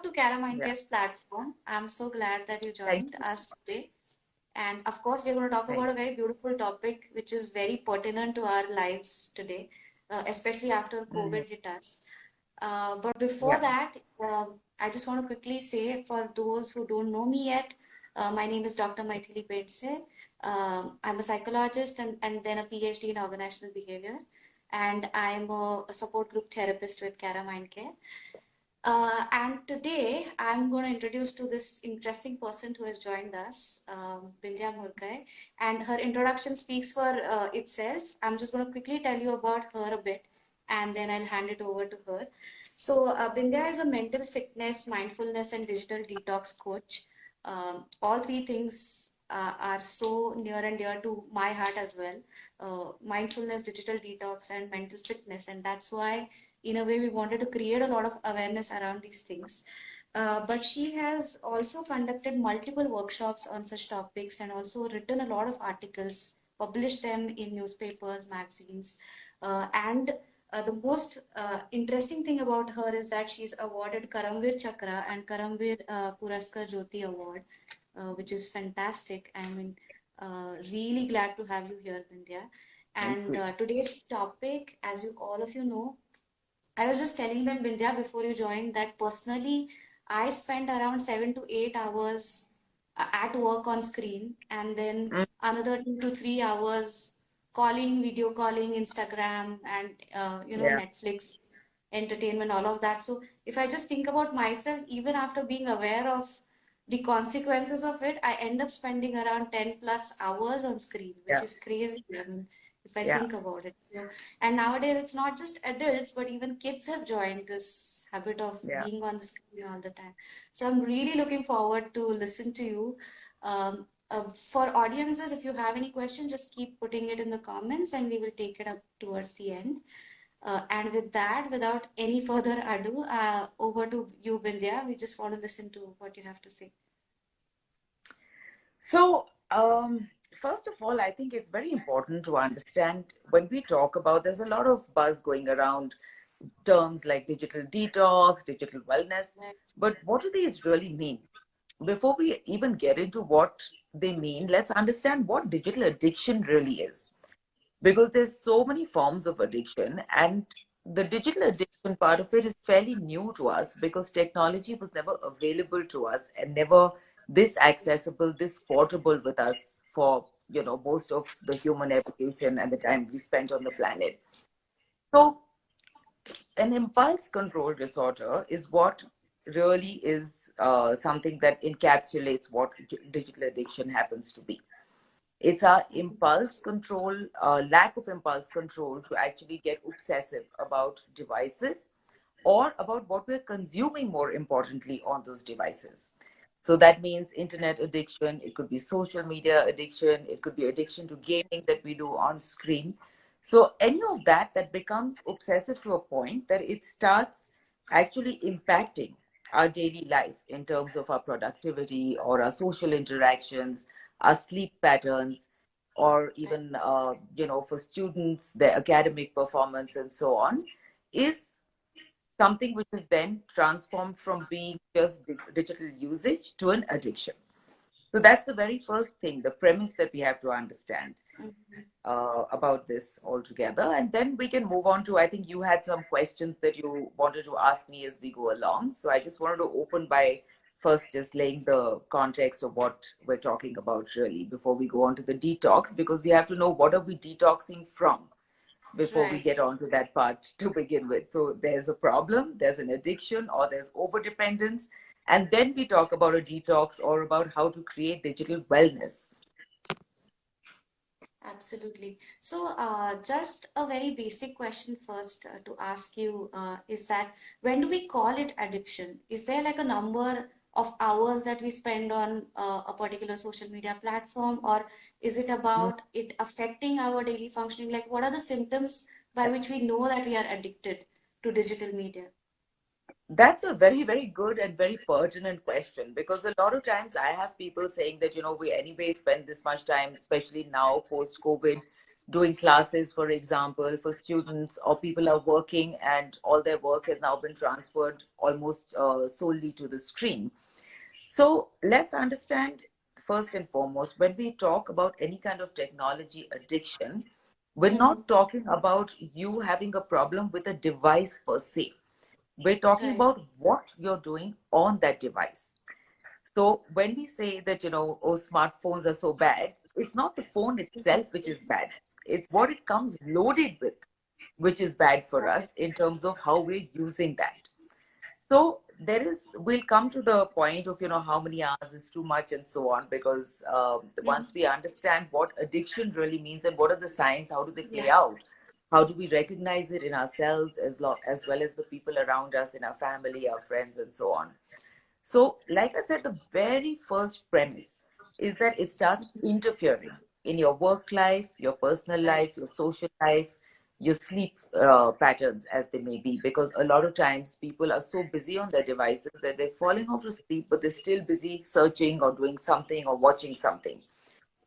welcome to Karamaveer's platform. I'm so glad that you joined us today. And of course, we're going to talk about a very beautiful topic, which is very pertinent to our lives today, especially after COVID hit us. But before that, I just want to quickly say for those who don't know me yet, my name is Dr. Maithili Pedse. I'm a psychologist and then a PhD in organizational behavior. And I'm a support group therapist with Cara Mind Care. And today I'm going to introduce to this interesting person who has joined us, Bindiya Murgai, and her introduction speaks for itself. I'm just going to quickly tell you about her a bit, and then I'll hand it over to her. So Bindiya is a mental fitness, mindfulness, and digital detox coach. All three things are so near and dear to my heart as well. Mindfulness, digital detox, and mental fitness, and that's why in a way we wanted to create a lot of awareness around these things. But she has also conducted multiple workshops on such topics and also written a lot of articles, published them in newspapers, magazines. And the most interesting thing about her is that she's awarded Karmaveer Chakra and Karmaveer Puraskaar Jyoti Award, which is fantastic. I mean, really glad to have you here, Bindiya. And today's topic, as you all of you know, I was just telling them, Bindiya, before you joined, that personally, I spent around 7 to 8 hours at work on screen, and then another 2 to 3 hours calling, video calling, Instagram, and Netflix, entertainment, all of that. So if I just think about myself, even after being aware of the consequences of it, I end up spending around 10 plus hours on screen, which is crazy. I mean, if I think about it. So, and nowadays it's not just adults, but even kids have joined this habit of being on the screen all the time. So I'm really looking forward to listen to you. For audiences, if you have any questions, just keep putting it in the comments and we will take it up towards the end. And with that, without any further ado, over to you, Bindiya. We just want to listen to what you have to say. So, first of all, I think it's very important to understand when we talk about, there's a lot of buzz going around terms like digital detox, digital wellness, but what do these really mean? Before we even get into what they mean, let's understand what digital addiction really is. Because there's so many forms of addiction, and the digital addiction part of it is fairly new to us because technology was never available to us and never this accessible, this portable with us for most of the human evolution and the time we spent on the planet. So an impulse control disorder is what really is something that encapsulates what digital addiction happens to be. It's our impulse control, lack of impulse control to actually get obsessive about devices or about what we're consuming, more importantly, on those devices. So that means internet addiction, it could be social media addiction, it could be addiction to gaming that we do on screen. So any of that becomes obsessive to a point that it starts actually impacting our daily life in terms of our productivity or our social interactions, our sleep patterns, or even, for students, their academic performance and so on, is something which is then transformed from being just digital usage to an addiction. So that's the very first thing, the premise that we have to understand about this altogether. And then we can move on to, I think you had some questions that you wanted to ask me as we go along. So I just wanted to open by first just laying the context of what we're talking about really before we go on to the detox, because we have to know what are we detoxing from before we get on to that part to begin with. So there's a problem, there's an addiction, or there's overdependence. And then we talk about a detox or about how to create digital wellness. Absolutely. So just a very basic question first to ask you is that when do we call it addiction? Is there like a number of hours that we spend on a particular social media platform, or is it about it affecting our daily functioning? Like what are the symptoms by which we know that we are addicted to digital media? That's a very, very good and very pertinent question, because a lot of times I have people saying that, we anyway spend this much time, especially now post-COVID, doing classes, for example, for students, or people are working and all their work has now been transferred almost solely to the screen. So let's understand first and foremost, when we talk about any kind of technology addiction, we're Mm-hmm. not talking about you having a problem with a device per se. We're talking Right. about what you're doing on that device. So when we say that, oh, smartphones are so bad, it's not the phone itself which is bad. It's what it comes loaded with, which is bad for us Right. in terms of how we're using that. So we'll come to the point of, how many hours is too much and so on, because Mm-hmm. once we understand what addiction really means and what are the signs, how do they Yeah. play out? How do we recognize it in ourselves as well as the people around us, in our family, our friends, and so on? So, like I said, the very first premise is that it starts interfering in your work life, your personal Right. life, your social life, your sleep patterns, as they may be. Because a lot of times people are so busy on their devices that they're falling off to sleep, but they're still busy searching or doing something or watching something.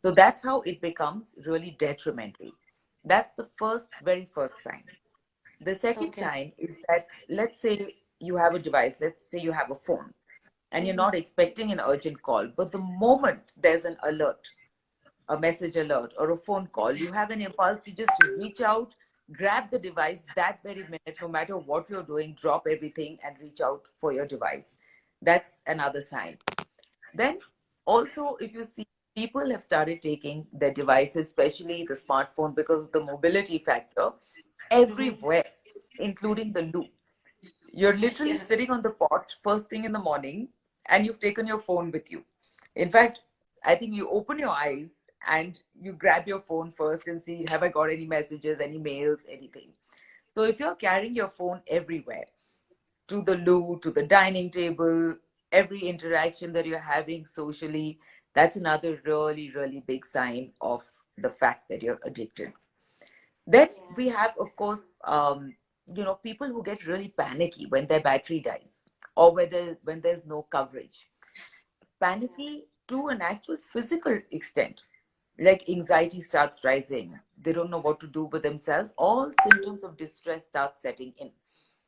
So that's how it becomes really detrimental. That's the very first sign. The second Okay. sign is that, let's say you have a device, let's say you have a phone, and you're Mm-hmm. not expecting an urgent call, but the moment there's an alert, a message alert, or a phone call, you have an impulse to just reach out, grab the device that very minute, no matter what you're doing, drop everything and reach out for your device. That's another sign. Then, also, if you see, people have started taking their devices, especially the smartphone, because of the mobility factor, Mm-hmm. everywhere, including the loo. You're literally Yeah. sitting on the pot first thing in the morning and you've taken your phone with you. In fact, I think you open your eyes and you grab your phone first and see, have I got any messages, any mails, anything? So if you're carrying your phone everywhere, to the loo, to the dining table, every interaction that you're having socially, that's another really, really big sign of the fact that you're addicted. Then Yeah. we have, of course, people who get really panicky when their battery dies or when there's no coverage. Panicky to an actual physical extent, like anxiety starts rising. They don't know what to do with themselves. All symptoms of distress start setting in.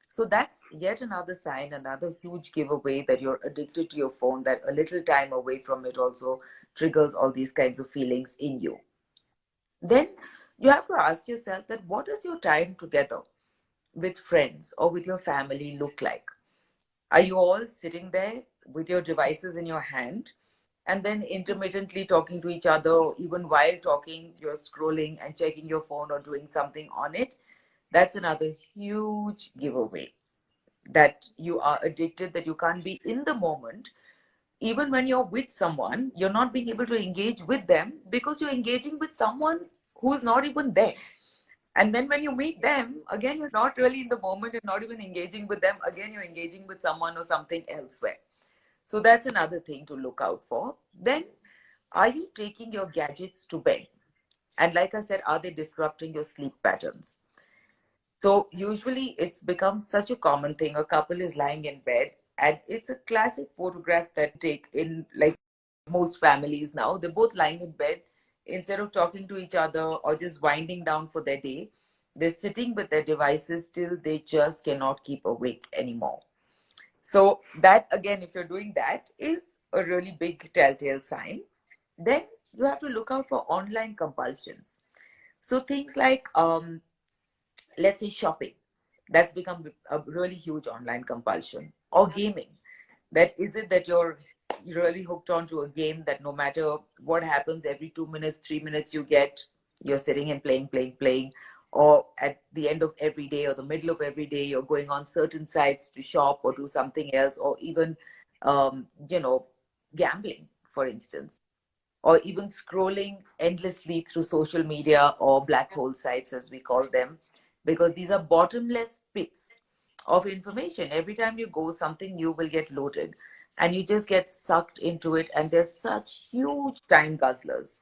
So that's yet another sign, another huge giveaway that you're addicted to your phone, that a little time away from it also triggers all these kinds of feelings in you. Then you have to ask yourself that what does your time together with friends or with your family look like? Are you all sitting there with your devices in your hand and then intermittently talking to each other, or even while talking, you're scrolling and checking your phone or doing something on it? That's another huge giveaway that you are addicted, that you can't be in the moment. Even when you're with someone, you're not being able to engage with them because you're engaging with someone who's not even there. And then when you meet them, again, you're not really in the moment, you're not even engaging with them. Again, you're engaging with someone or something elsewhere. So that's another thing to look out for. Then, are you taking your gadgets to bed? And like I said, are they disrupting your sleep patterns? So usually it's become such a common thing. A couple is lying in bed, and it's a classic photograph that take in like most families now. They're both lying in bed. Instead of talking to each other or just winding down for their day, they're sitting with their devices till they just cannot keep awake anymore. So that again, if you're doing that, is a really big telltale sign. Then you have to look out for online compulsions. So things like let's say shopping, that's become a really huge online compulsion, or gaming. That is it, that you're really hooked onto a game that no matter what happens, every 2 minutes, 3 minutes you're sitting and playing, or at the end of every day or the middle of every day you're going on certain sites to shop or do something else, or even gambling, for instance, or even scrolling endlessly through social media or black hole sites, as we call them, because these are bottomless pits of information. Every time you go, something new will get loaded, and you just get sucked into it. And there's such huge time guzzlers.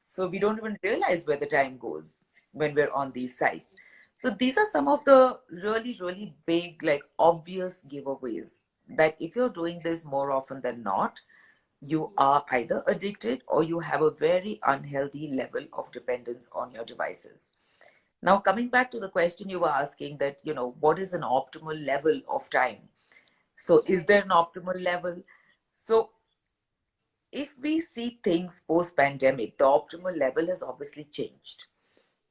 So we don't even realize where the time goes when we're on these sites. So these are some of the really, really big, like obvious giveaways that if you're doing this more often than not, you are either addicted or you have a very unhealthy level of dependence on your devices. Now, coming back to the question you were asking, that, what is an optimal level of time? So, is Right. there an optimal level? So, if we see things post pandemic, the optimal level has obviously changed.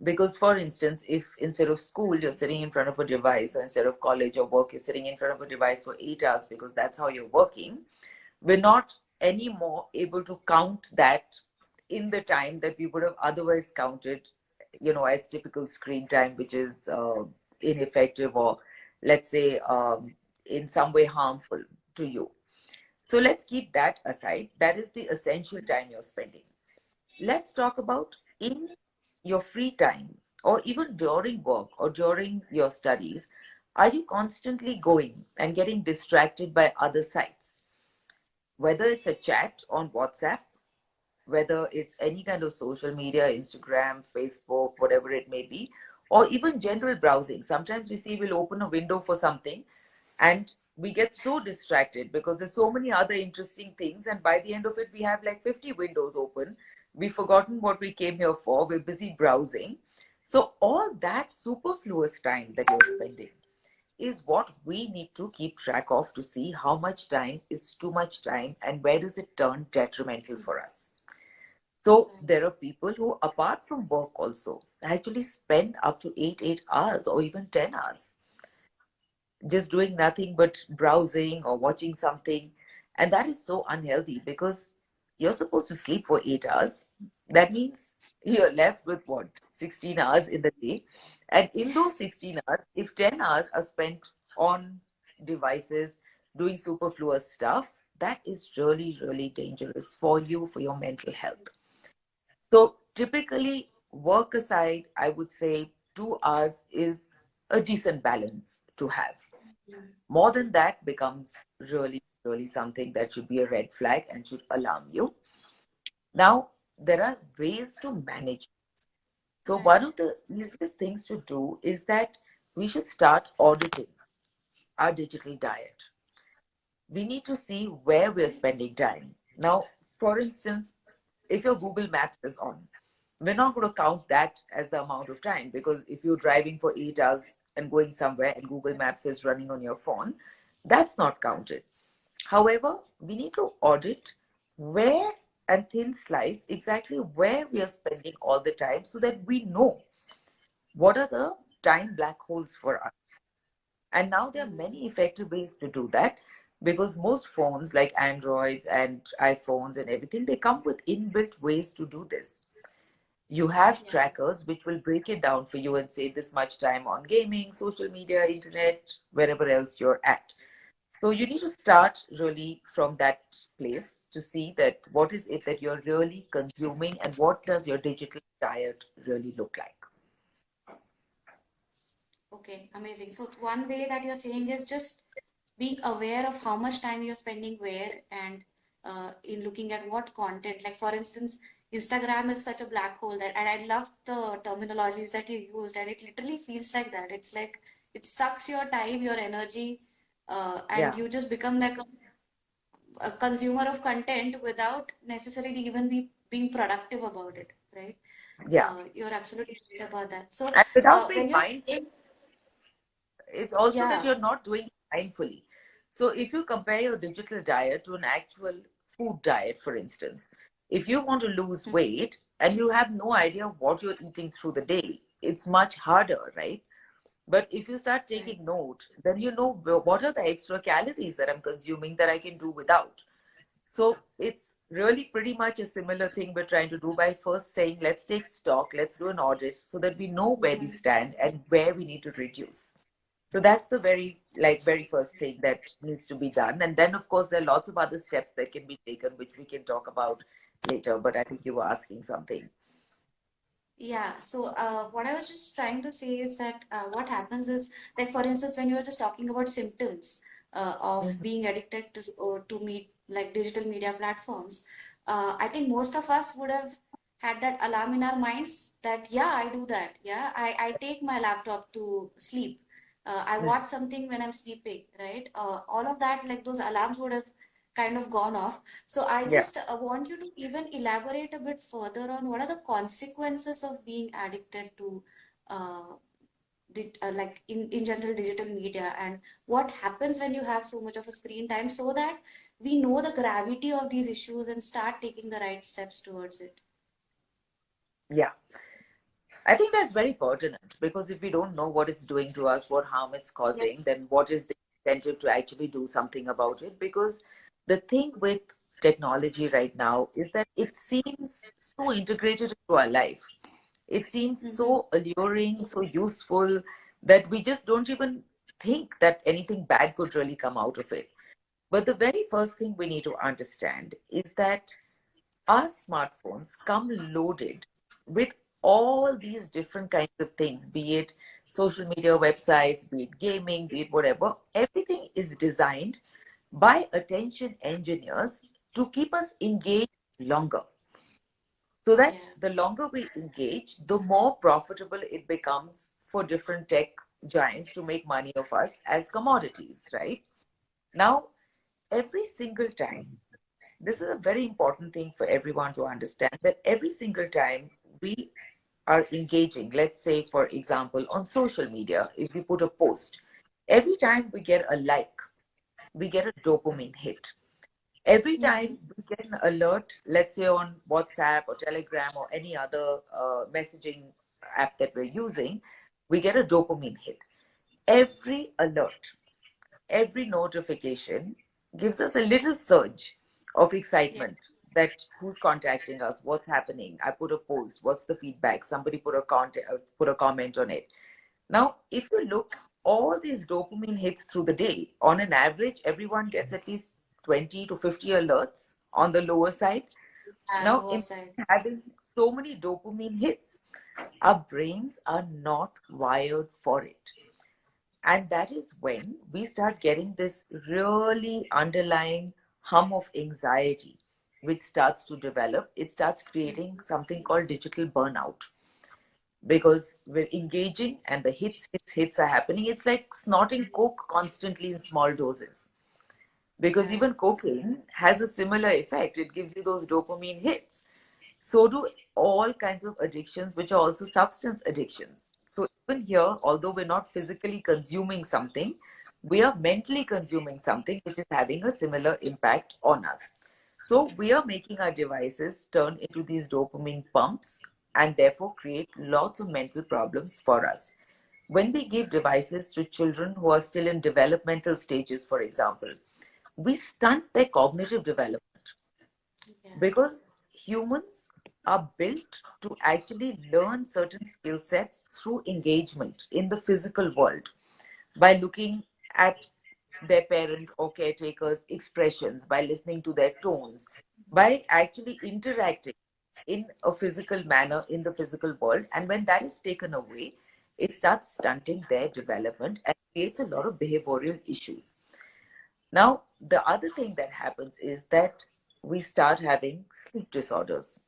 Because, for instance, if instead of school you're sitting in front of a device, or instead of college or work you're sitting in front of a device for 8 hours because that's how you're working, we're not anymore able to count that in the time that we would have otherwise counted, as typical screen time, which is ineffective, or let's say in some way harmful to you. So let's keep that aside. That is the essential time you're spending. Let's talk about in your free time, or even during work or during your studies. Are you constantly going and getting distracted by other sites? Whether it's a chat on WhatsApp, whether it's any kind of social media, Instagram, Facebook, whatever it may be, or even general browsing. Sometimes we see we'll open a window for something and we get so distracted because there's so many other interesting things. And by the end of it, we have like 50 windows open. We've forgotten what we came here for. We're busy browsing. So, all that superfluous time that you're spending is what we need to keep track of to see how much time is too much time and where does it turn detrimental for us. So Right. there are people who, apart from work also, actually spend up to 8 hours or even 10 hours just doing nothing but browsing or watching something. And that is so unhealthy because you're supposed to sleep for 8 hours. That means you're left with what, 16 hours in the day. And in those 16 hours, if 10 hours are spent on devices doing superfluous stuff, that is really, really dangerous for you, for your mental health. So typically, work aside, I would say 2 hours is a decent balance to have. More than that becomes really, really something that should be a red flag and should alarm you. Now, there are ways to manage. So, one Right. of the easiest things to do is that we should start auditing our digital diet. We need to see where we're Okay. spending time. Now, for instance, if your Google Maps is on, we're not going to count that as the amount of time, because if you're driving for 8 hours and going somewhere and Google Maps is running on your phone, that's not counted. However, we need to audit where and thin slice exactly where we are spending all the time so that we know what are the time black holes for us. And now there are many effective ways to do that, because most phones like Androids and iPhones and everything, they come with inbuilt ways to do this. You have Yeah. trackers which will break it down for you and say this much time on gaming, social media, internet, wherever else you're at. So you need to start really from that place to see that what is it that you're really consuming and what does your digital diet really look like. Okay, amazing. So one way that you're saying is just being aware of how much time you're spending where, and in looking at what content. Like for instance, Instagram is such a black hole that, and I love the terminologies that you used, and it literally feels like that. It's like it sucks your time, your energy, and Yeah, you just become like a consumer of content without necessarily even being productive about it, right? yeah. You're absolutely right about that. So And without being when you're mindful, saying, it's also that yeah. you're not doing it mindfully. So if you compare your digital diet to an actual food diet, for instance, if you want to lose weight and you have no idea what you're eating through the day, it's much harder, right? But if you start Right. taking note, then you know what are the extra calories that I'm consuming that I can do without. So it's really pretty much a similar thing we're trying to do by first saying, let's take stock, let's do an audit so that we know where we stand and where we need to reduce. So that's the very first thing that needs to be done. And then of course there are lots of other steps that can be taken, which we can talk about later. But I think you were asking something. Yeah, so what I was just trying to say is that what happens is, like for instance, when you were just talking about symptoms of Mhm. being addicted to meet like digital media platforms, I think most of us would have had that alarm in our minds that yeah, I do that. Yeah, I take my laptop to sleep. I Mhm. watch something when I'm sleeping, right? All of that, like those alarms would have kind of gone off. So I Yeah. just want you to even elaborate a bit further on what are the consequences of being addicted to uh, like in general digital media, and what happens when you have so much of a screen time, so that we know the gravity of these issues and start taking the right steps towards it. Yeah. I think that's very pertinent because if we don't know what it's doing to us, what harm it's Yeah. causing, then what is the incentive to actually do something about it? Because the thing with technology right now is that it seems so integrated into our life. It seems Mm-hmm. so alluring, so useful that we just don't even think that anything bad could really come out of it. But the very first thing we need to understand is that our smartphones come loaded with all these different kinds of things, be it social media websites, be it gaming, be it whatever. Everything is designed by attention engineers to keep us engaged longer. So that Yeah. the longer we engage, the more profitable it becomes for different tech giants to make money of us as commodities, right? Now, every single time, this is a very important thing for everyone to understand that every single time we are engaging, let's say, for example, on social media, if we put a post, every time we get a like, we get a dopamine hit. Every Mm-hmm. time we get an alert, let's say on WhatsApp or Telegram or any other messaging app that we're using, we get a dopamine hit. Every alert, every notification gives us a little surge of Yeah. excitement that who's contacting us, what's happening. I put a post, what's the feedback? Somebody put a comment on it. Now, if you look, all these dopamine hits through the day, on an average, everyone gets at least 20 to 50 alerts on the lower side. And Now, lower imagine side. having so many dopamine hits. Our brains are not wired for it. And that is when we start getting this really underlying hum of anxiety, which starts to develop. It starts creating something called digital burnout because we're engaging and the hits are happening. It's like snorting coke constantly in small doses because Yeah. even cocaine has a similar effect. It gives you those dopamine hits. So do all kinds of addictions, which are also substance addictions. So even here, although we're not physically consuming something, we are mentally consuming something which is having a similar impact on us. So we are making our devices turn into these dopamine pumps and therefore create lots of mental problems for us. When we give devices to children who are still in developmental stages, for example, we stunt their cognitive development Yeah. because humans are built to actually learn certain skill sets through engagement in the physical world by looking at their parent or caretaker's expressions, by listening to their tones, by actually interacting in a physical manner in the physical world. And when that is taken away, it starts stunting their development and creates a lot of behavioral issues. Now, the other thing that happens is that we start having sleep disorders.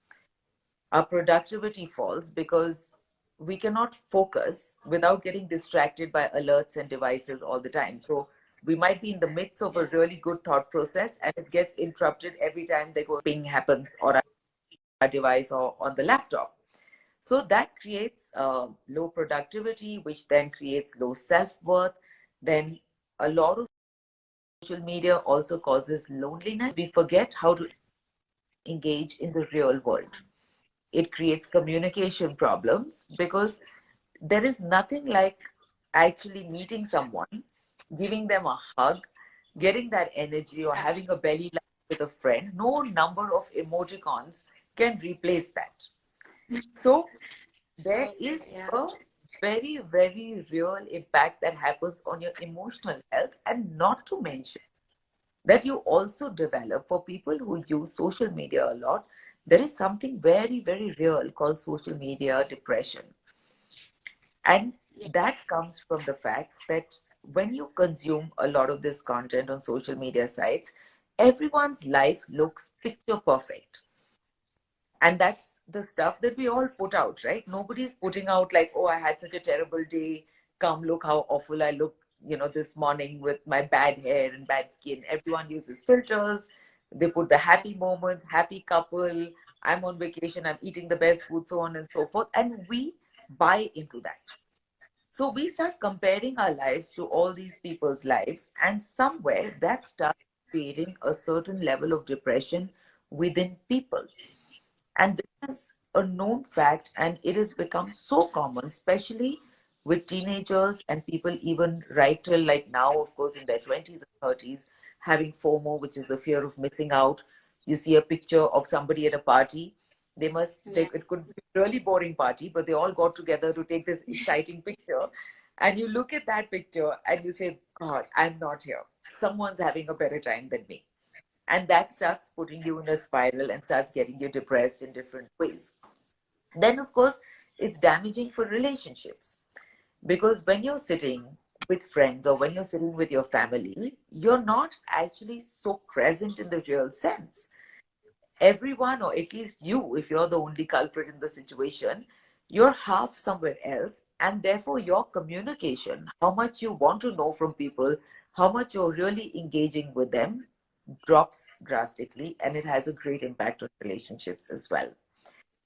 Our productivity falls because we cannot focus without getting distracted by alerts and devices all the time. So we might be in the midst of a Yeah. really good thought process and it gets interrupted every time there goes ping happens on our device or on the laptop. So that creates low productivity, which then creates low self-worth. Then a lot of social media also causes loneliness. We forget how to engage in the real world. It creates communication problems because there is nothing like actually meeting someone, giving them a hug, getting that energy, or having a belly laugh with a friend. No number of emoticons can replace that. So there Okay. is Yeah. a very, very real impact that happens on your emotional health, and not to mention that you also develop for people who use social media a lot. There is something very, very real called social media depression. And Yeah. that comes from the fact that when you consume a lot of this content on social media sites, everyone's life looks picture perfect. And that's the stuff that we all put out, right? Nobody's putting out like, oh, I had such a terrible day. Come look how awful I look. this morning with my bad hair and bad skin. Everyone uses filters. They put the happy moments, happy couple. I'm on vacation. I'm eating the best food, so on and so forth. And we buy into that. So we start comparing our lives to all these people's lives, and somewhere that starts creating a certain level of depression within people. And this is a known fact, and it has become so common, especially with teenagers and people even right till like now, of course, in their 20s and 30s, having FOMO, which is the fear of missing out. You see a picture of somebody at a party. Yeah. It could be a really boring party, but they all got together to take this exciting picture. And you look at that picture and you say, God, I'm not here. Someone's having a better time than me, and that starts putting you in a spiral and starts getting you depressed in different ways. Then of course it's damaging for relationships, because when you're sitting with friends or when you're sitting with your family, you're not actually so present in the real sense. Everyone, or at least you, if you're the only culprit in the situation, you're half somewhere else, and therefore your communication, how much you want to know from people, how much you're really engaging with them, drops drastically, and it has a great impact on relationships as well.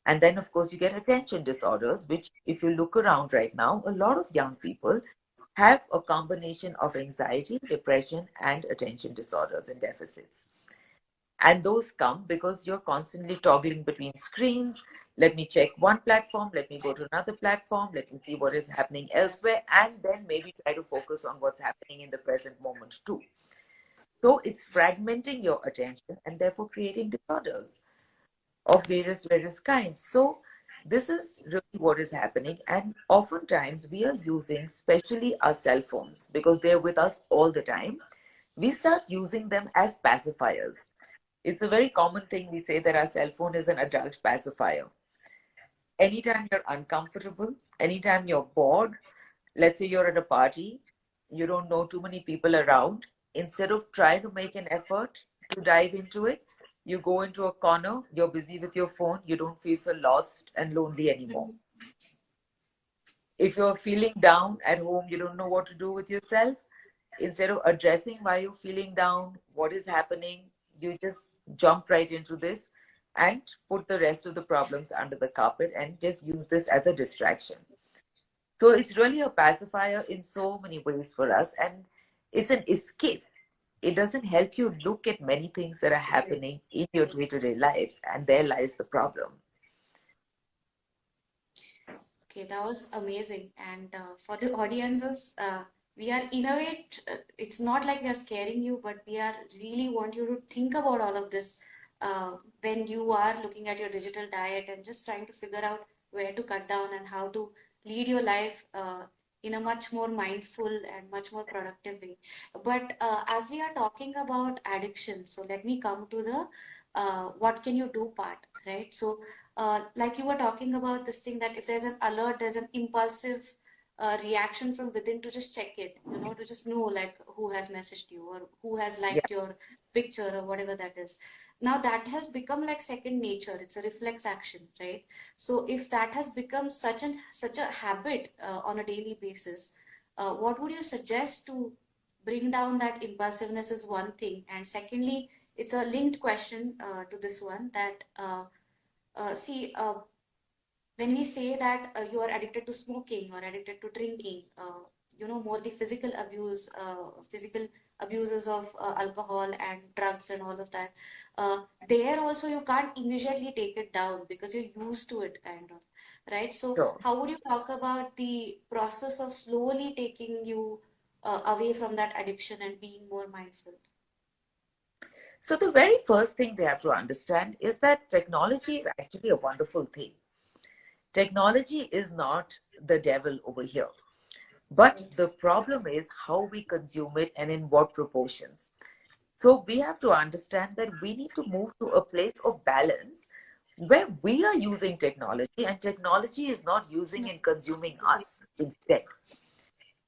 And then of course you get attention disorders, which if you look around right now, a lot of young people have a combination of anxiety, depression, and attention disorders and deficits. And those come because you're constantly toggling between screens. Let me check one platform, let me go to another platform, let me see what is happening elsewhere, and then maybe try to focus on what's happening in the present moment too. So it's fragmenting your attention and therefore creating disorders of various kinds. So this is really what is happening. And oftentimes we are using, especially our cell phones, because they're with us all the time. We start using them as pacifiers. It's a very common thing we say that our cell phone is an adult pacifier. Anytime you're uncomfortable, anytime you're bored, let's say you're at a party, you don't know too many people around, instead of trying to make an effort to dive into it, you go into a corner, you're busy with your phone, you don't feel so lost and lonely anymore. Mhm. If you're feeling down at home, you don't know what to do with yourself, instead of addressing why you're feeling down, what is happening, you just jump right into this and put the rest of the problems under the carpet and just use this as a distraction. So it's really a pacifier in so many ways for us, and it's an escape. It doesn't help you look at many things that are happening in your day-to-day life, and there lies the problem. Okay, that was amazing. And for the audiences, we are in a way, it's not like we are scaring you, but we are really want you to think about all of this when you are looking at your digital diet and just trying to figure out where to cut down and how to lead your life in a much more mindful and much more productive way. But as we are talking about addiction, so let me come to the what can you do part, right? So like you were talking about this thing that if there's an alert, there's an impulsive reaction from within to just check it, to just know like who has messaged you or who has Yeah, liked your picture or whatever that is. Now that has become like second nature. It's a reflex action, right? So if that has become such a habit on a daily basis, what would you suggest to bring down that impulsiveness is one thing, and secondly, it's a linked question to this one that see, when we say that you are addicted to smoking or addicted to drinking, more the physical abuses of alcohol and drugs and all of that, there also you can't immediately take it down because you're used to it, kind of, right? So, sure. how would you talk about the process of slowly taking you away from that addiction and being more mindful? So the very first thing we have to understand is that technology is actually a wonderful thing. Technology is not the devil over here. But the Right. problem is how we consume it and in what proportions. So we have to understand that we need to move to a place of balance where we are using technology and technology is not using and consuming us instead.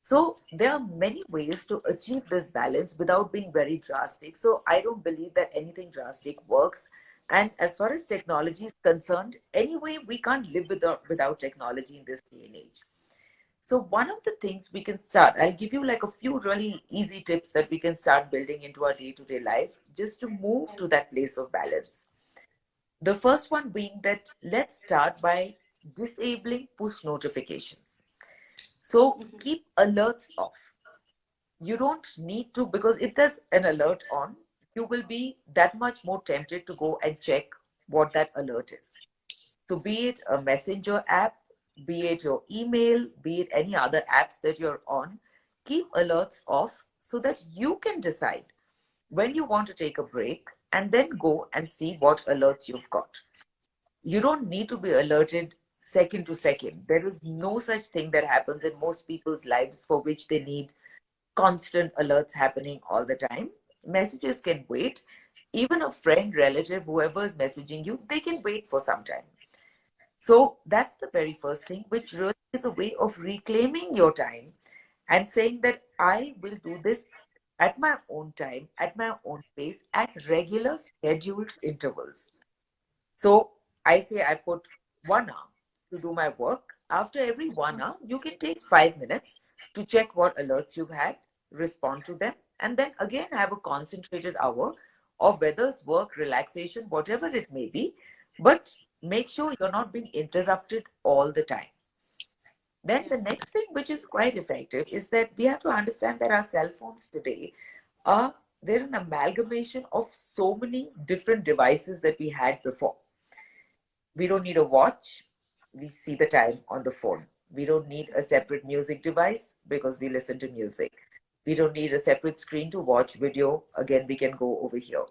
So there are many ways to achieve this balance without being very drastic. So I don't believe that anything drastic works. And as far as technology is concerned, anyway, we can't live without technology in this day and age. So one of the things we can start, I'll give you like a few really easy tips that we can start building into our day-to-day life just to move to that place of balance. The first one being that let's start by disabling push notifications. So keep alerts off. You don't need to, because if there's an alert on, you will be that much more tempted to go and check what that alert is. So be it a messenger app, be it your email, be it any other apps that you're on, keep alerts off so that you can decide when you want to take a break and then go and see what alerts you've got. You don't need to be alerted second to second. There is no such thing that happens in most people's lives for which they need constant alerts happening all the time. Messages can wait. Even a friend, relative, whoever is messaging you, they can wait for some time. So that's the very first thing, which really is a way of reclaiming your time and saying that I will do this at my own time, at my own pace, at regular scheduled intervals. So I say I put 1 hour to do my work. After every 1 hour, you can take 5 minutes to check what alerts you've had, respond to them, and then again have a concentrated hour of whether it's work, relaxation, whatever it may be. But make sure you're not being interrupted all the time. Then the next thing, which is quite effective, is that we have to understand that our cell phones today are they're an amalgamation of so many different devices that we had before. We don't need a watch. We see the time on the phone. We don't need a separate music device because we listen to music. We don't need a separate screen to watch video. Again, we can go over here.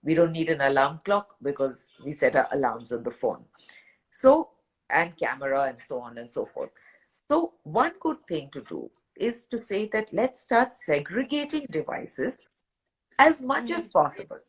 We don't need an alarm clock because we set our alarms on the phone. So, and camera and so on and so forth. So, one good thing to do is to say that let's start segregating devices as much as possible.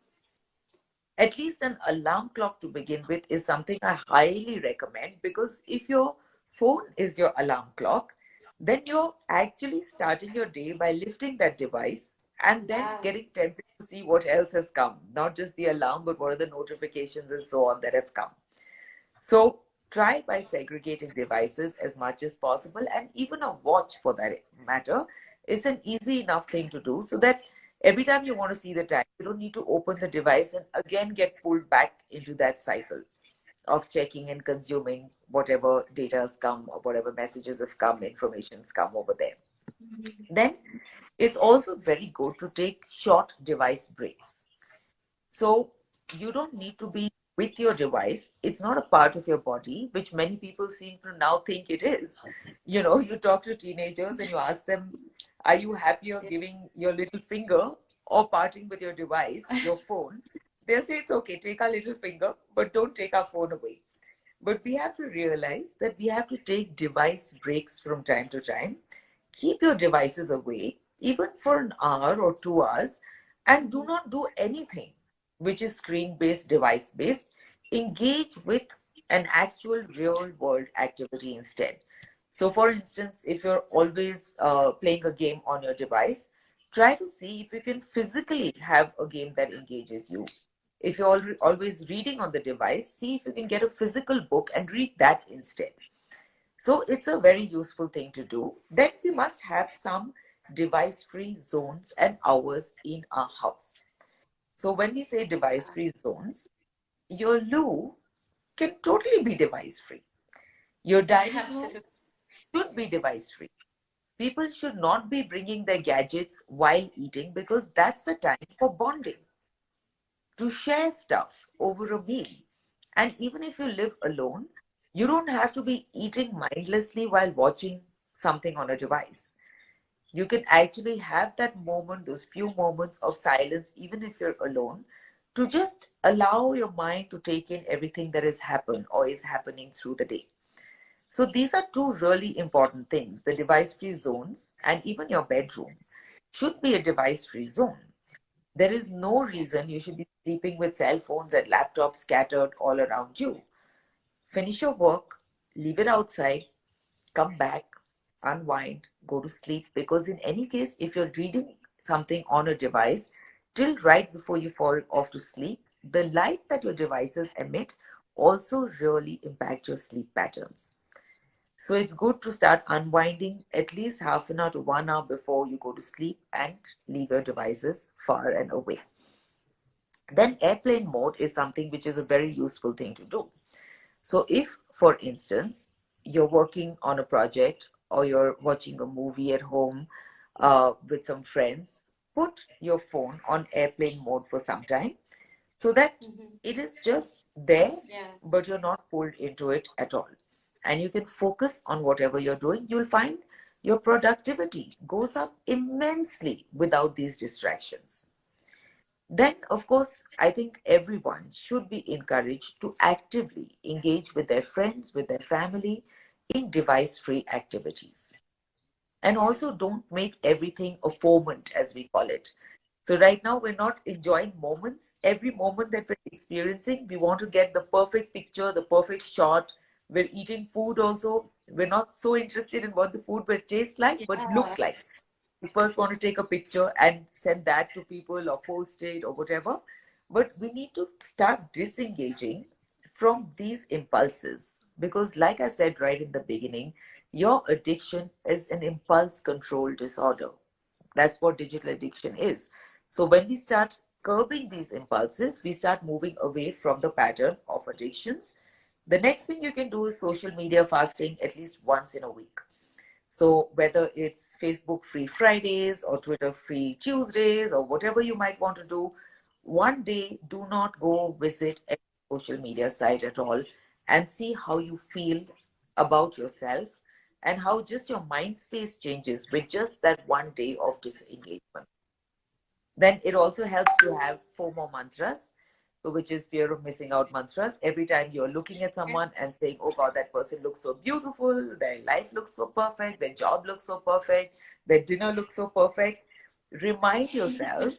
At least an alarm clock to begin with is something I highly recommend, because if your phone is your alarm clock, then you're actually starting your day by lifting that device and then Yeah. getting tempted to see what else has come, not just the alarm, but what are the notifications and so on that have come. So try by segregating devices as much as possible, and even a watch for that matter is an easy enough thing to do, so that every time you want to see the time, you don't need to open the device and again get pulled back into that cycle of checking and consuming whatever data has come or whatever messages have come, information's come over there. Then it's also very good to take short device breaks. So you don't need to be with your device. It's not a part of your body, which many people seem to now think it is. You know, you talk to teenagers and you ask them, are you happier giving your little finger or parting with your device, your phone? They'll say it's okay, take our little finger, but don't take our phone away. But we have to realize that we have to take device breaks from time to time. Keep your devices away, even for an hour or 2 hours, and do not do anything which is screen based, device based. Engage with an actual real world activity instead. So, for instance, if you're always playing a game on your device, try to see if you can physically have a game that engages you. If you're always reading on the device, see if you can get a physical book and read that instead. So it's a very useful thing to do. Then we must have some device-free zones and hours in our house. So when we say device-free zones, your loo can totally be device-free. Your dining room Absolutely. should be device-free. People should not be bringing their gadgets while eating, because that's a time for bonding, to share stuff over a meal. And even if you live alone, you don't have to be eating mindlessly while watching something on a device. You can actually have that moment, those few moments of silence, even if you're alone, to just allow your mind to take in everything that has happened or is happening through the day. So these are two really important things. The device-free zones, and even your bedroom should be a device-free zone. There is no reason you should be sleeping with cell phones and laptops scattered all around you. Finish your work, leave it outside, come back, unwind, go to sleep. Because, in any case, if you're reading something on a device till right before you fall off to sleep, the light that your devices emit also really impact your sleep patterns. So it's good to start unwinding at least half an hour to 1 hour before you go to sleep and leave your devices far and away. Then airplane mode is something which is a very useful thing to do. So if, for instance, you're working on a project or you're watching a movie at home with some friends, put your phone on airplane mode for some time so that Mm-hmm. it is just there, Yeah. but you're not pulled into it at all. And you can focus on whatever you're doing. You'll find your productivity goes up immensely without these distractions. Then, of course, I think everyone should be encouraged to actively engage with their friends, with their family in device free activities. And Yeah. also, don't make everything a moment, as we call it. So, right now, we're not enjoying moments. Every moment that we're experiencing, we want to get the perfect picture, the perfect shot. We're eating food also. We're not so interested in what the food will taste like, but Yeah. look like. We first want to take a picture and send that to people or post it or whatever. But we need to start disengaging from these impulses because, like I said right in the beginning, your addiction is an impulse control disorder. That's what digital addiction is. So, when we start curbing these impulses, we start moving away from the pattern of addictions. The next thing you can do is social media fasting at least once in a week. So whether it's Facebook free Fridays or Twitter free Tuesdays or whatever you might want to do, one day do not go visit a social media site at all and see how you feel about yourself and how just your mind space changes with just that one day of disengagement. Then it also helps to have FOMO mantras, so which is fear of missing out mantras. Every time you're looking at someone and saying, oh God, that person looks so beautiful, their life looks so perfect, their job looks so perfect, their dinner looks so perfect, remind yourself,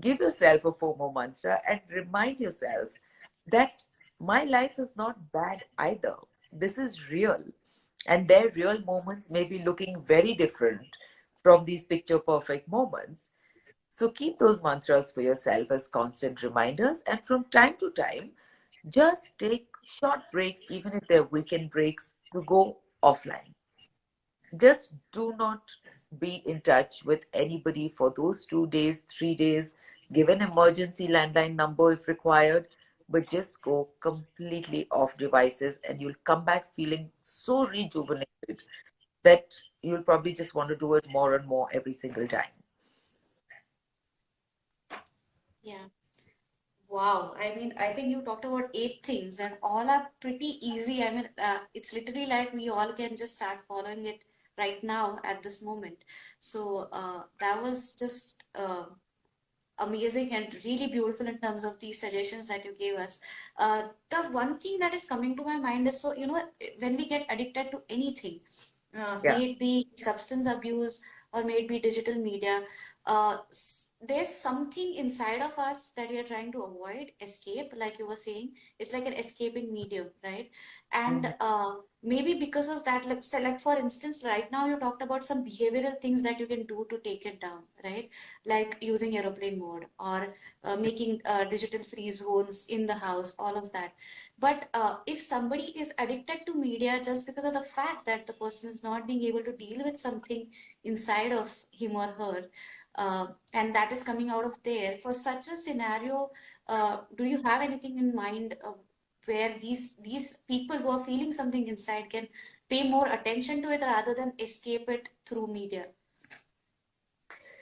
give yourself a FOMO mantra and remind yourself that my life is not bad either. This is real. And their real moments may be looking very different from these picture perfect moments. So keep those mantras for yourself as constant reminders, and from time to time, just take short breaks, even if they're weekend breaks, to go offline. Just do not be in touch with anybody for those 2 days, 3 days. Give an emergency landline number if required, but just go completely off devices, and you'll come back feeling so rejuvenated that you'll probably just want to do it more and more every single time. Yeah. Wow. I mean, I think you talked about 8 things, and all are pretty easy. I mean, it's literally like we all can just start following it right now at this moment. So that was just amazing and really beautiful in terms of these suggestions that you gave us. The one thing that is coming to my mind is, so, when we get addicted to anything, Yeah. may it be substance abuse or may it be digital media, there's something inside of us that we are trying to avoid, escape, like you were saying. It's like an escaping medium, right? And Mhm. maybe because of that, like, so like for instance, right now you talked about some behavioral things that you can do to take it down, right? Like using aeroplane mode or making digital free zones in the house, all of that. But if somebody is addicted to media just because of the fact that the person is not being able to deal with something inside of him or her, and that is coming out of there, for such a scenario, do you have anything in mind where these people who are feeling something inside can pay more attention to it rather than escape it through media?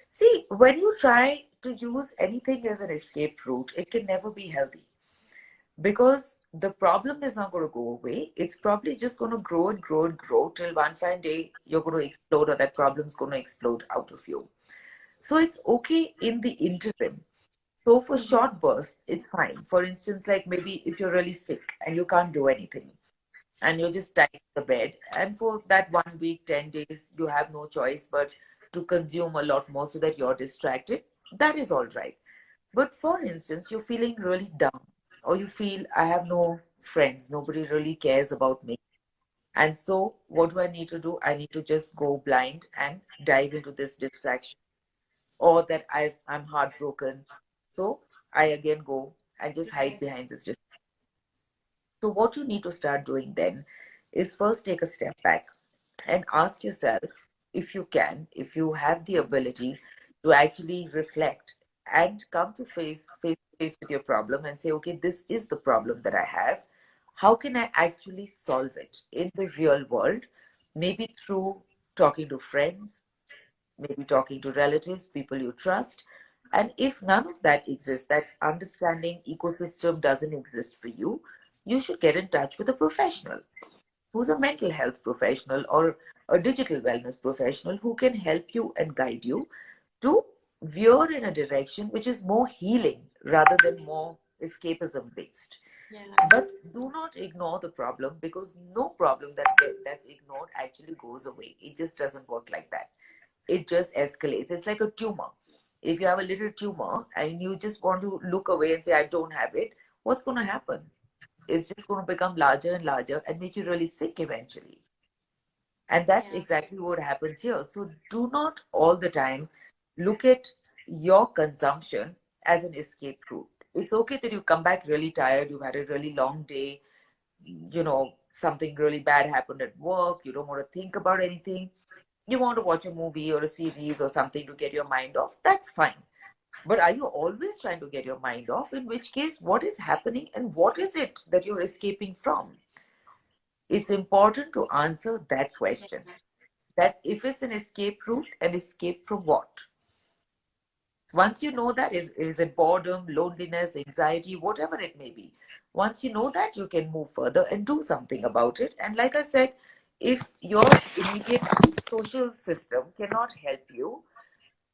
See, when you try to use anything as an escape route, it can never be healthy because the problem is not going to go away. It's probably just going to grow and grow and grow till one fine day you're going to explode or that problem's going to explode out of you. So it's okay in the interim. So for Mm-hmm. short bursts, it's fine. For instance, like maybe if you're really sick and you can't do anything and you're just tied to the bed, and for that 1 week, 10 days, you have no choice but to consume a lot more so that you're distracted, that is all right. But for instance, you're feeling really down, or you feel, I have no friends, nobody really cares about me. And so, what do I need to do? I need to just go blind and dive into this distraction, or that I'm heartbroken. So, I again go and just hide Right. behind this. So, what you need to start doing then is first take a step back and ask yourself, if you can, if you have the ability to actually reflect and come to face with your problem and say, okay, this is the problem that I have. How can I actually solve it in the real world? Maybe through talking to friends, maybe talking to relatives, people you trust. And if none of that exists, that understanding ecosystem doesn't exist for you, you should get in touch with a professional who's a mental health professional or a digital wellness professional who can help you and guide you to veer in a direction which is more healing rather than more escapism based. Yeah. But do not ignore the problem, because no problem that's ignored actually goes away. It just doesn't work like that. It just escalates. It's like a tumor. If you have a little tumor and you just want to look away and say, I don't have it, what's going to happen? It's just going to become larger and larger and make you really sick eventually. And that's Yeah. exactly what happens here. So do not all the time look at your consumption as an escape route. It's okay that you come back really tired, you've had a really long day, something really bad happened at work, you don't want to think about anything, you want to watch a movie or a series or something to get your mind off. That's fine. But are you always trying to get your mind off? In which case, what is happening and what is it that you're escaping from? It's important to answer that Yeah. question. That if it's an escape route, an escape from what? Once you know that, is it boredom, loneliness, anxiety, whatever it may be. Once you know that, you can move further and do something about it. And like I said, if your immediate social system cannot help you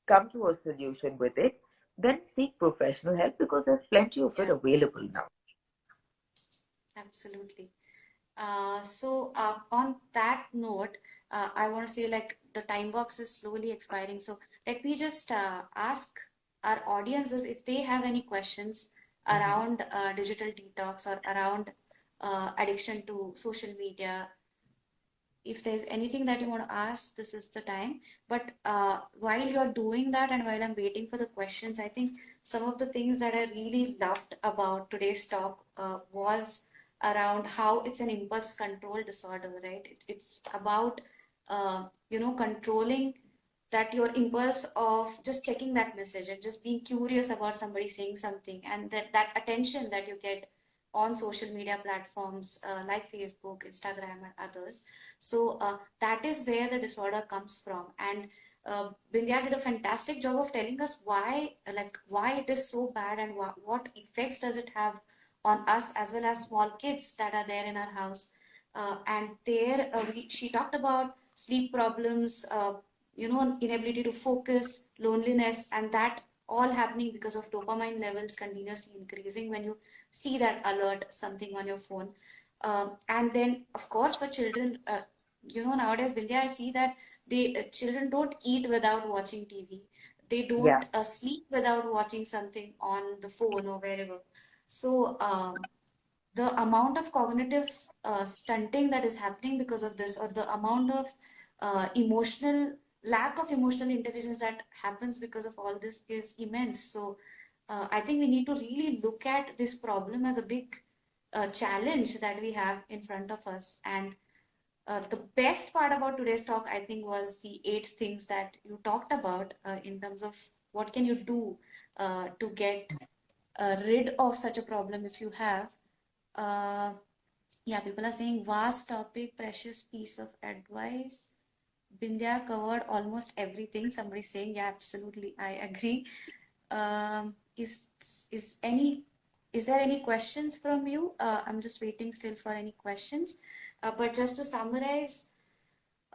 come to a solution with it, then seek professional help, because there's plenty of it Yeah. available now. Absolutely. So on that note, I want to say like the time box is slowly expiring. So let me just ask our audiences if they have any questions Mhm. around digital detox or around addiction to social media. If there's anything that you want to ask, this is the time. But while you're doing that and while I'm waiting for the questions, I think some of the things that I really loved about today's talk was around how it's an impulse control disorder, right? It's about, controlling that your impulse of just checking that message and just being curious about somebody saying something, and that attention that you get on social media platforms like Facebook, Instagram, and others. So that is where the disorder comes from. And Bindya did a fantastic job of telling us why it is so bad and what effects does it have on us as well as small kids that are there in our house. And there she talked about sleep problems, inability to focus, loneliness, and that all happening because of dopamine levels continuously increasing when you see that alert something on your phone. And then, of course, for children, nowadays, Bindia, I see that children don't eat without watching TV. They Yeah. don't sleep without watching something on the phone or wherever. So the amount of cognitive stunting that is happening because of this, or the amount of emotional lack of emotional intelligence that happens because of all this is immense. So I think we need to really look at this problem as a big challenge that we have in front of us. And the best part about today's talk, I think, was the 8 things that you talked about in terms of what can you do to get rid of such a problem if you have. Uh, yeah, people are saying vast topic, precious piece of advice. Bindya covered almost everything. Somebody saying, yeah, absolutely, I agree. Um, is is any is there any questions from you? I'm just waiting still for any questions. But just to summarize,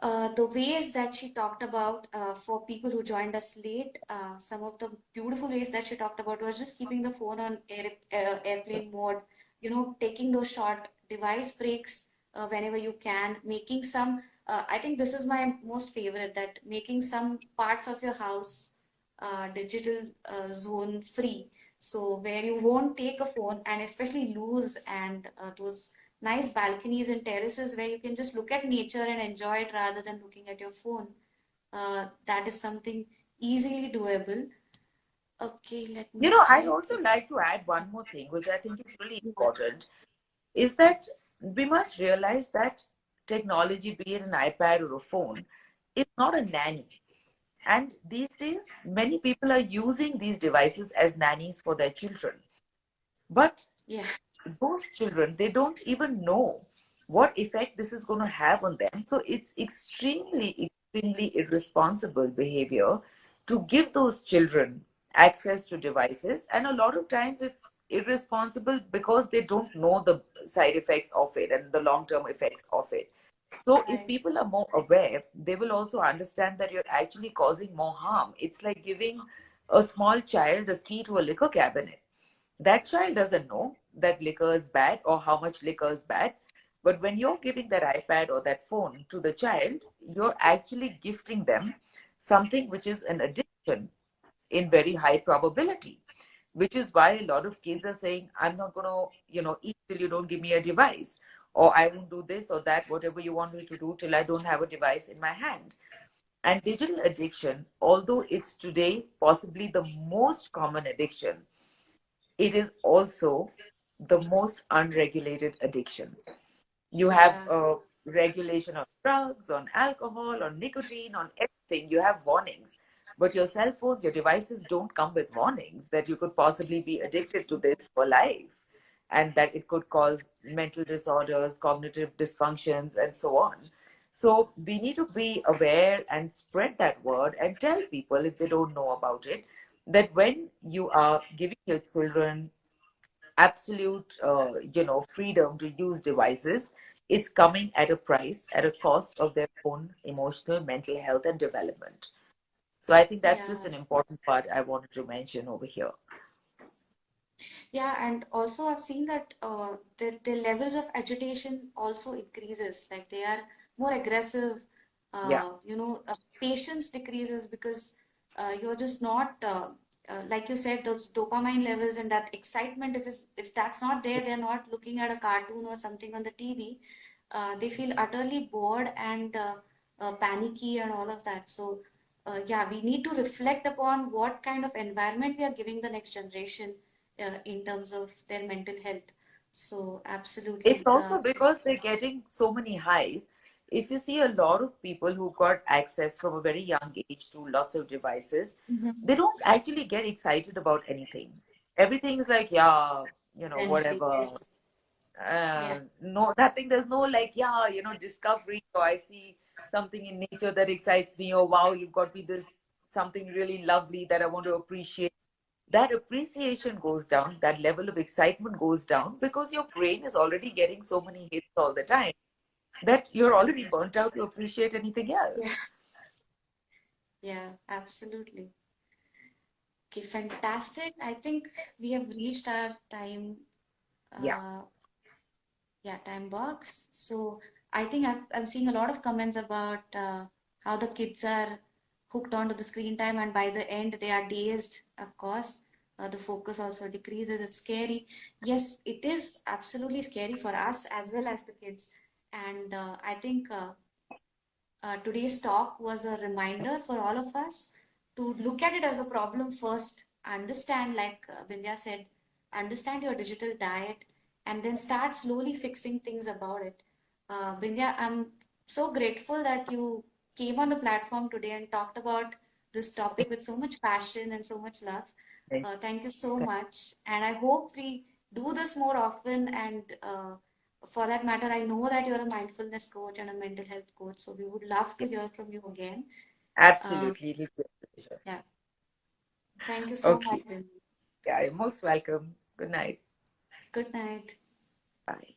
the ways that she talked about for people who joined us late, some of the beautiful ways that she talked about was just keeping the phone on airplane mode, taking those short device breaks whenever you can, making some, I think this is my most favorite, that making some parts of your house digital zone free. So where you won't take a phone, and especially lose and those nice balconies and terraces where you can just look at nature and enjoy it rather than looking at your phone. That is something easily doable. Okay, let me I'd check also if. like to add one more thing, which I think is really Yeah. important, is that we must realize that technology, be it an iPad or a phone, is not a nanny. And these days, many people are using these devices as nannies for their children. But Yeah. those children, they don't even know what effect this is going to have on them. So it's extremely irresponsible behavior to give those children access to devices. And a lot of times it's irresponsible because they don't know the side effects of it and the long term effects of it. So if Right. people are more aware, they will also understand that you're actually causing more harm. It's like giving a small child a key to a liquor cabinet. That child doesn't know that liquor is bad or how much liquor is bad. But when you're giving that iPad or that phone to the child, you're actually gifting them something which is an addiction in very high probability, which is why a lot of kids are saying, I'm not going to, eat till you don't give me a device, or I won't do this or that, whatever you want me to do till I don't have a device in my hand. And digital addiction, although it's today possibly the most common addiction, it is also the most unregulated addiction. You have Yeah. a regulation on drugs, on alcohol, on nicotine, on everything. You have warnings. But your cell phones, your devices don't come with warnings that you could possibly be addicted to this for life and that it could cause mental disorders, cognitive dysfunctions, and so on. So we need to be aware and spread that word and tell people if they don't know about it that when you are giving your children absolute freedom to use devices, it's coming at a price, at a cost of their own emotional mental health and development. So I think that's just Yeah. an important part I wanted to mention over here. Yeah, and also I've seen that the levels of agitation also increases. Like they are more aggressive. Yeah, Patience decreases because you're just not like you said, those dopamine levels and that excitement. If that's not there, they're not looking at a cartoon or something on the TV. They feel utterly bored and panicky and all of that. So yeah, we need to reflect upon what kind of environment we are giving the next generation in terms of their mental health. So it's absolutely, also because they're getting so many highs. If you see a lot of people who got access from a very young age to lots of devices, Mhm. they don't actually get excited about anything. Everything's like, yeah, Eventually, whatever. yes, yeah, No, nothing. There's no like, yeah, discovery, or I see something in nature that excites me, or wow, you've got me this something really lovely that I want to appreciate. That appreciation goes down, that level of excitement goes down because your brain is already getting so many hits all the time that you're already burnt out to appreciate anything yeah, else. yeah, absolutely. Okay, fantastic. I think we have reached our time. Yeah. Uh, yeah, time box. So I think I'm seeing a lot of comments about how the kids are hooked onto the screen time, and by the end they are dazed. Of course, the focus also decreases. It's scary. Yes, it is absolutely scary for us as well as the kids. And I think today's talk was a reminder for all of us to look at it as a problem first, understand, like Vindhya said, understand your digital diet, and then start slowly fixing things about it. Vindhya, I'm so grateful that you came on the platform today and talked about this topic with so much passion and so much love. Thank- Thank you so thank- much. And I hope we do this more often and for that matter, I know that you're a mindfulness coach and a mental health coach, so we would love to hear from you again. Uh, Absolutely. It'll be a pleasure. yeah, thank you so much, Okay. Vin. Yeah, you're most welcome. Good night. Good night. Bye.